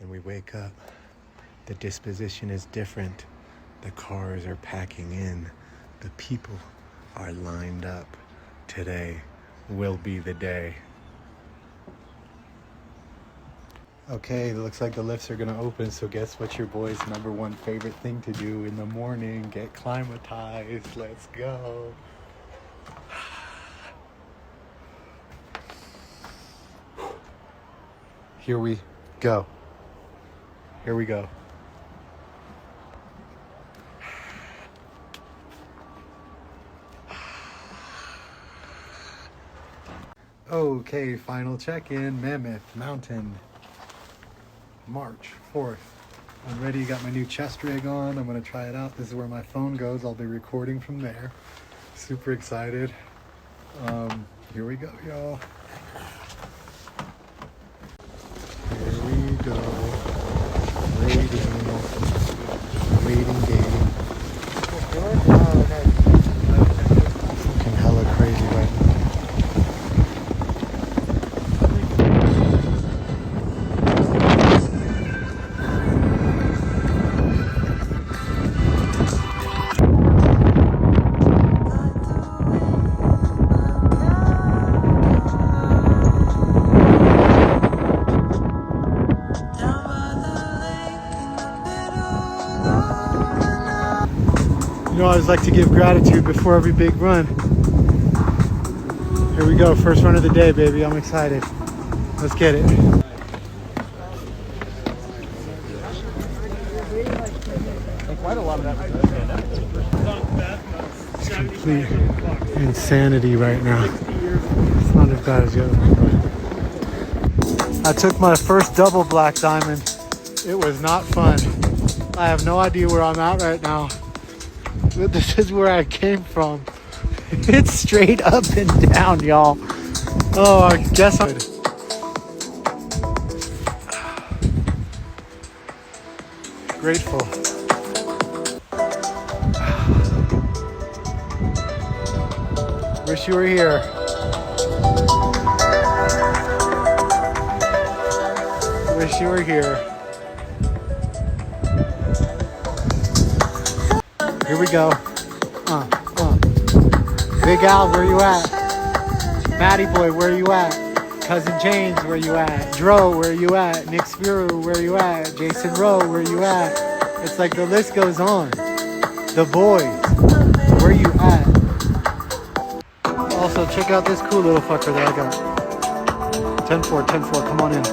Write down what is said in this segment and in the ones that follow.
and we wake up, the disposition is different. The cars are packing in. The people are lined up. Today will be the day. Okay, it looks like the lifts are gonna open, so guess what's your boy's number one favorite thing to do in the morning? Get climatized. Let's go. Here we go. Here we go. Okay, final check-in, Mammoth Mountain, March 4th. I'm ready, got my new chest rig on. I'm gonna try it out. This is where my phone goes. I'll be recording from there. Super excited. Here we go, y'all. Here we go. Waiting game. Fucking hella crazy right now. You know, I always like to give gratitude before every big run. Here we go, first run of the day, baby. I'm excited. Let's get it. It's complete insanity right now. It's not as bad as the other one, but I took my first double black diamond. It was not fun. I have no idea where I'm at right now. But this is where I came from. It's straight up and down, y'all. Oh, I guess I'm grateful. Wish you were here. Wish you were here. Here we go. Big Al, where you at? Matty Boy, where you at? Cousin James, where you at? Dro, where you at? Nick Spiru, where you at? Jason Rowe, where you at? It's like the list goes on. The boys, where you at? Also, check out this cool little fucker that I got. 10-4, 10-4, come on in.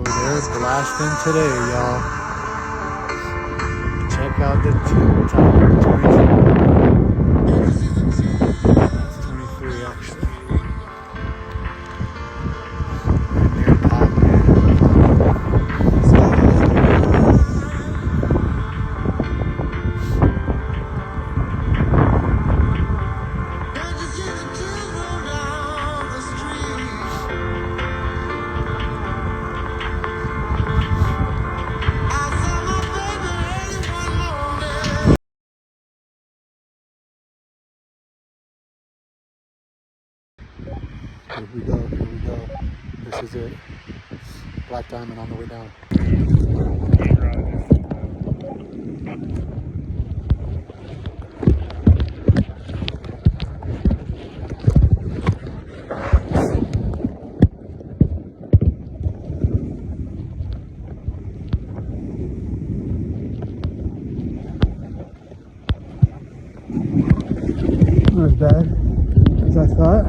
They're blasting today, y'all. Check out the timer, 22. That's 23 actually. Right near top, Here we go, here we go. This is it. Black diamond on the way down. Not as bad as I thought.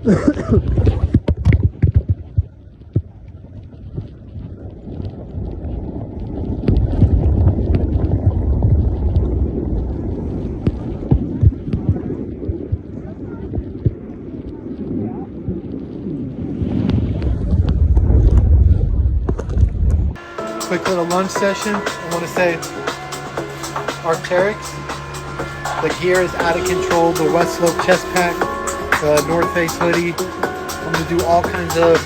Quick little lunch session. I want to say Arc'teryx. The gear is out of control. The West Slope chest pack, the North Face hoodie. I'm going to do all kinds of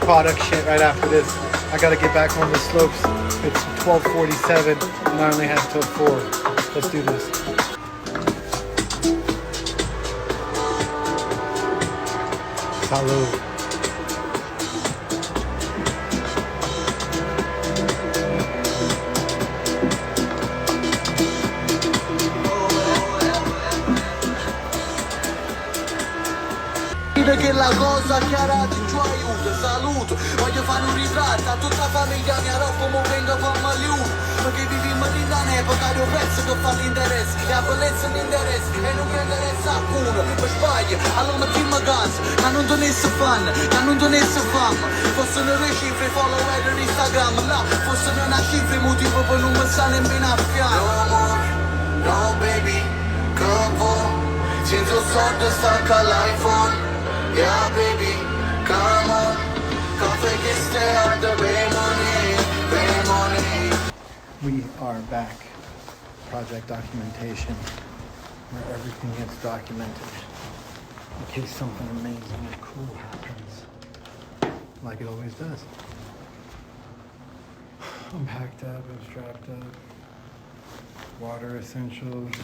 product shit right after this. I got to get back on the slopes. It's 12:47 and I only have till 4. Let's do this. Salud. Che la cosa chiara ti aiuta, saluto. Voglio fare un ritratto a tutta la famiglia mia, roba mo vengo fa maliuto. Ma che viviamo in un'epoca di un prezzo che fa l'interesse, e la bellezza l'interesse, e non mi interessa alcuno. Ma sbaglio, allora ti gas, ma non donesse fan, ma non donesse fama. Fossero le cifre, follower di Instagram, là, fossero una cifra, motivo per non mi sta nemmeno a fianco. No more, no baby, come on, senza soldi stacca l'iPhone. Yeah, baby, come on. Coffee can stay out the pay money. We are back. Project documentation, where everything gets documented in case something amazing and cool happens, like it always does. I'm packed up, I'm strapped up. Water essentials,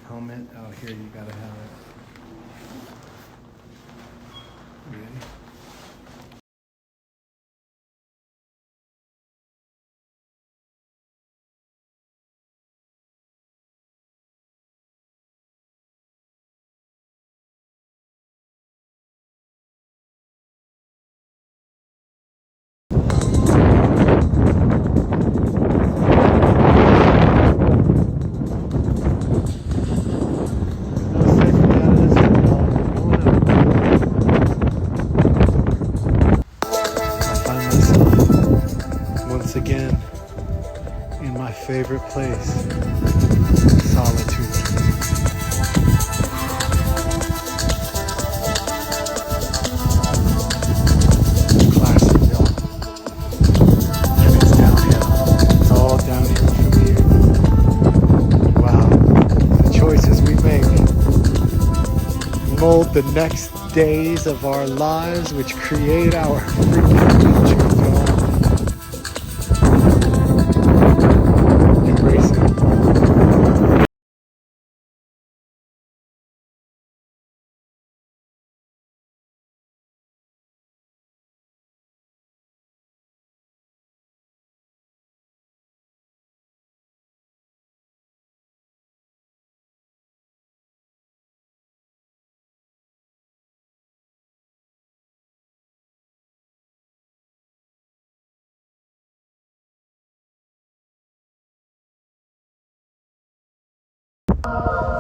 helmet. Oh, here you gotta have it. Ready? Again in my favorite place, solitude. Classic, y'all. And it's downhill. It's all downhill from here. Wow. The choices we make mold the next days of our lives, which create our freaking future.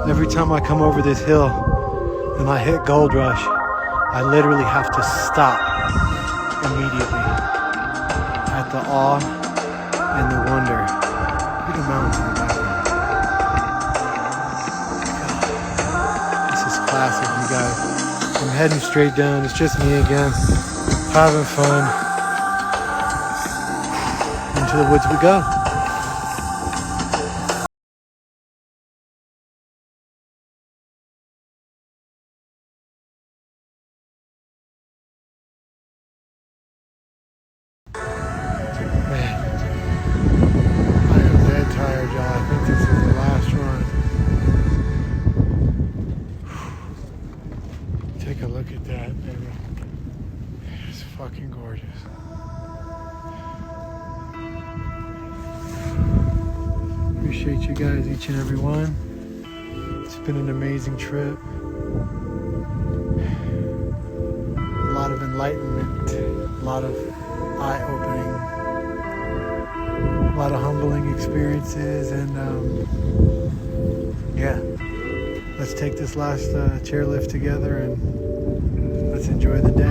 Every time I come over this hill and I hit Gold Rush, I literally have to stop immediately at the awe and the wonder. Look at the mountains in the background. This is classic, you guys. I'm heading straight down. It's just me again, having fun. Into the woods we go. Take a look at that, baby. It's fucking gorgeous. Appreciate you guys, each and every one. It's been an amazing trip. A lot of enlightenment, a lot of eye-opening, a lot of humbling experiences, and yeah. Let's take this last chairlift together and Let's enjoy the day.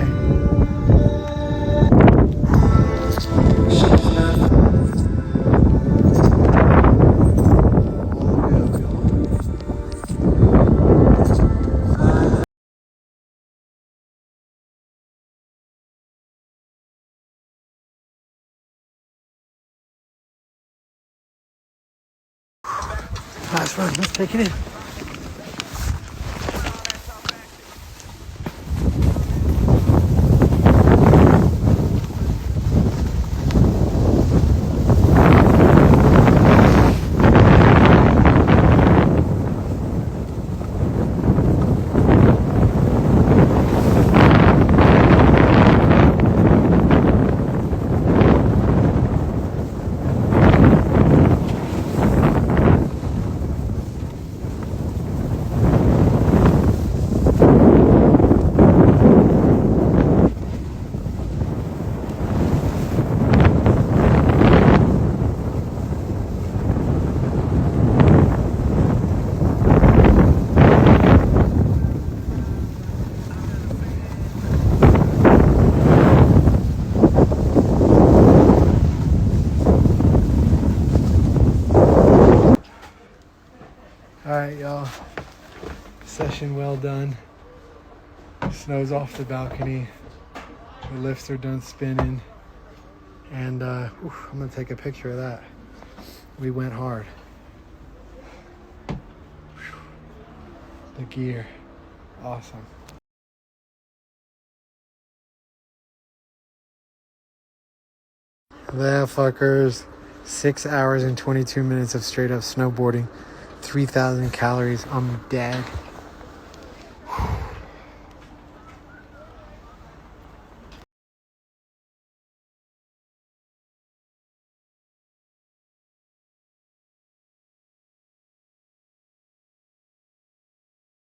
Last run, let's take it in. All right, y'all. Session well done. Snow's off the balcony. The lifts are done spinning. And I'm gonna take a picture of that. We went hard. The gear, awesome. There, fuckers. 6 hours and 22 minutes of straight up snowboarding. 3,000 calories. I'm dead.